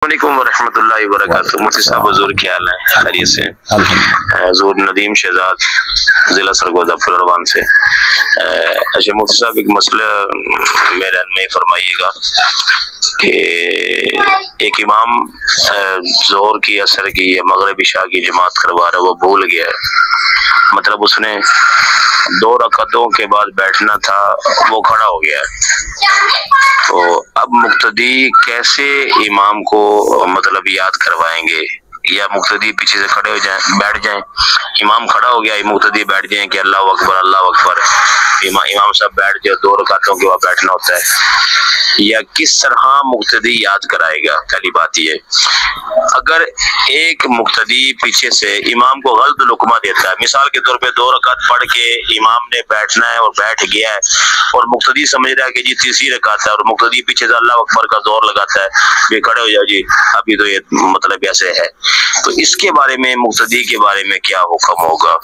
السلام علیکم ورحمۃ اللہ وبرکاتہ۔ مفتی صاحب حضور کیا حال ہے؟ خیریت سے؟ حضور ندیم شہزاد ضلع سرگودا فلروان سے۔ اچھا مفتی صاحب ایک مسئلہ میرے میں فرمائیے گا کہ ایک امام ظہر کی عصر کی یا مغرب عشاء کی جماعت کروا رہا ہے، وہ بھول گیا ہے، مطلب اس نے 2 رکعتوں کے بعد بیٹھنا تھا، وہ کھڑا ہو گیا ہے، تو اب مقتدی کیسے امام کو مطلب یاد کروائیں گے؟ یا مقتدی پیچھے سے کھڑے ہو جائیں، بیٹھ جائیں، امام کھڑا ہو گیا، مقتدی بیٹھ جائیں کہ اللہ اکبر اللہ اکبر، امام صاحب بیٹھ جائے، 2 رکعتوں کے بعد بیٹھنا ہوتا ہے، یا کس طرح مقتدی یاد کرائے گا؟ پہلی بات یہ، اگر ایک مقتدی پیچھے سے امام کو غلط لقمہ دیتا ہے، مثال کے طور پہ 2 رکعت پڑھ کے امام نے بیٹھنا ہے اور بیٹھ گیا ہے، اور مقتدی سمجھ رہا ہے کہ جی تیسری رکعت ہے، اور مقتدی پیچھے سے اللہ اکبر کا زور لگاتا ہے، یہ کھڑے ہو جاؤ جی ابھی تو یہ مطلب ایسے ہے، تو اس کے بارے میں مقتدی کے بارے میں کیا حکم ہوگا؟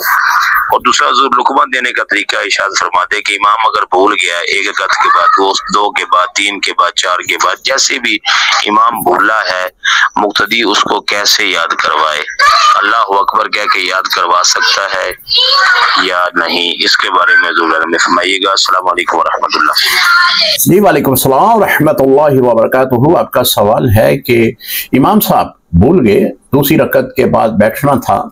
اور دوسرا حضور لقمہ دینے کا طریقہ ارشاد فرما دے کہ امام اگر بھول گیا ہے 1 رکعت کے بعد، 2 کے بعد، 3 کے بعد، 4 کے بعد، جیسے بھی امام بھولا ہے، مقتدی اس کو کیسے یاد کروائے؟ اللہ اکبر کہہ کے یاد کروا سکتا ہے یا نہیں؟ اس کے بارے میں حضور میں فرمائیے گا۔ السلام علیکم ورحمۃ اللہ۔ جی وعلیکم السلام ورحمۃ اللہ وبرکاتہ۔ آپ کا سوال ہے کہ امام صاحب بھول گئے، 2ری رکعت کے بعد بیٹھنا تھا،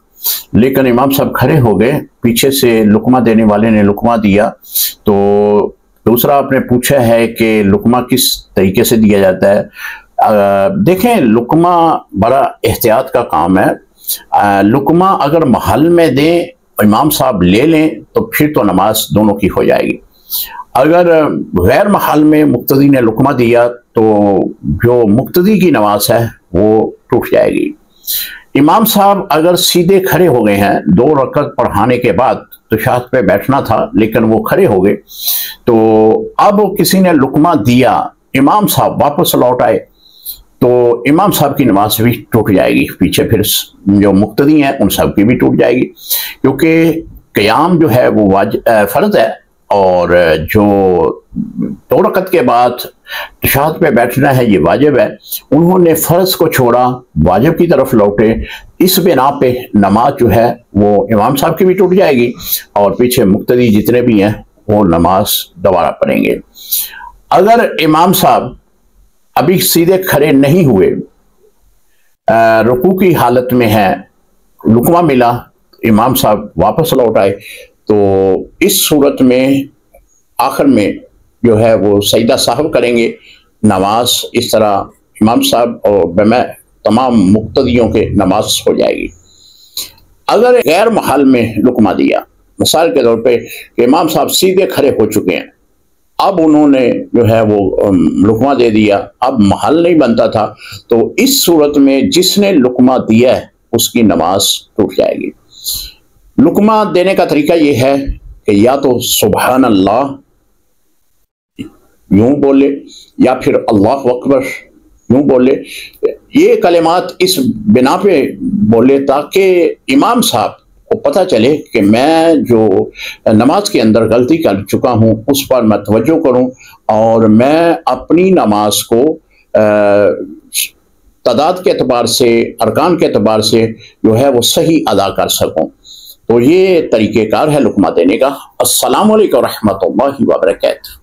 لیکن امام صاحب کھڑے ہو گئے، پیچھے سے لقمہ دینے والے نے لقمہ دیا، تو دوسرا آپ نے پوچھا ہے کہ لقمہ کس طریقے سے دیا جاتا ہے۔ دیکھیں، لقمہ بڑا احتیاط کا کام ہے۔ لقمہ اگر محل میں دیں، امام صاحب لے لیں، تو پھر تو نماز دونوں کی ہو جائے گی۔ اگر غیر محل میں مقتدی نے لقمہ دیا تو جو مقتدی کی نماز ہے وہ ٹوٹ جائے گی۔ امام صاحب اگر سیدھے کھڑے ہو گئے ہیں، 2 رکعت پڑھانے کے بعد تشہد پہ بیٹھنا تھا لیکن وہ کھڑے ہو گئے، تو اب کسی نے لقمہ دیا، امام صاحب واپس لوٹ آئے، تو امام صاحب کی نماز بھی ٹوٹ جائے گی، پیچھے پھر جو مقتدی ہیں ان سب کی بھی ٹوٹ جائے گی، کیونکہ قیام جو ہے وہ فرض ہے، اور جو 2 رکعت کے بعد تشہد پہ بیٹھنا ہے یہ واجب ہے۔ انہوں نے فرض کو چھوڑا، واجب کی طرف لوٹے، اس بنا پہ نماز جو ہے وہ امام صاحب کی بھی ٹوٹ جائے گی، اور پیچھے مقتدی جتنے بھی ہیں وہ نماز دوبارہ پڑھیں گے۔ اگر امام صاحب ابھی سیدھے کھڑے نہیں ہوئے، رکوع کی حالت میں ہیں، لقمہ ملا، امام صاحب واپس لوٹ آئے، تو اس صورت میں آخر میں جو ہے وہ سجدہ سہو کریں گے۔ نماز اس طرح امام صاحب اور بما تمام مقتدیوں کے نماز ہو جائے گی۔ اگر غیر محل میں لقمہ دیا، مثال کے طور پہ کہ امام صاحب سیدھے کھڑے ہو چکے ہیں، اب انہوں نے جو ہے وہ لقمہ دے دیا، اب محل نہیں بنتا تھا، تو اس صورت میں جس نے لقمہ دیا ہے اس کی نماز ٹوٹ جائے گی۔ لقمہ دینے کا طریقہ یہ ہے کہ یا تو سبحان اللہ یوں بولے، یا پھر اللہ اکبر یوں بولے۔ یہ کلمات اس بنا پہ بولے تاکہ امام صاحب کو پتہ چلے کہ میں جو نماز کے اندر غلطی کر چکا ہوں اس پر میں توجہ کروں، اور میں اپنی نماز کو تعداد کے اعتبار سے، ارکان کے اعتبار سے جو ہے وہ صحیح ادا کر سکوں۔ تو یہ طریقہ کار ہے لقمہ دینے کا۔ السلام علیکم ورحمۃ اللہ وبرکاتہ۔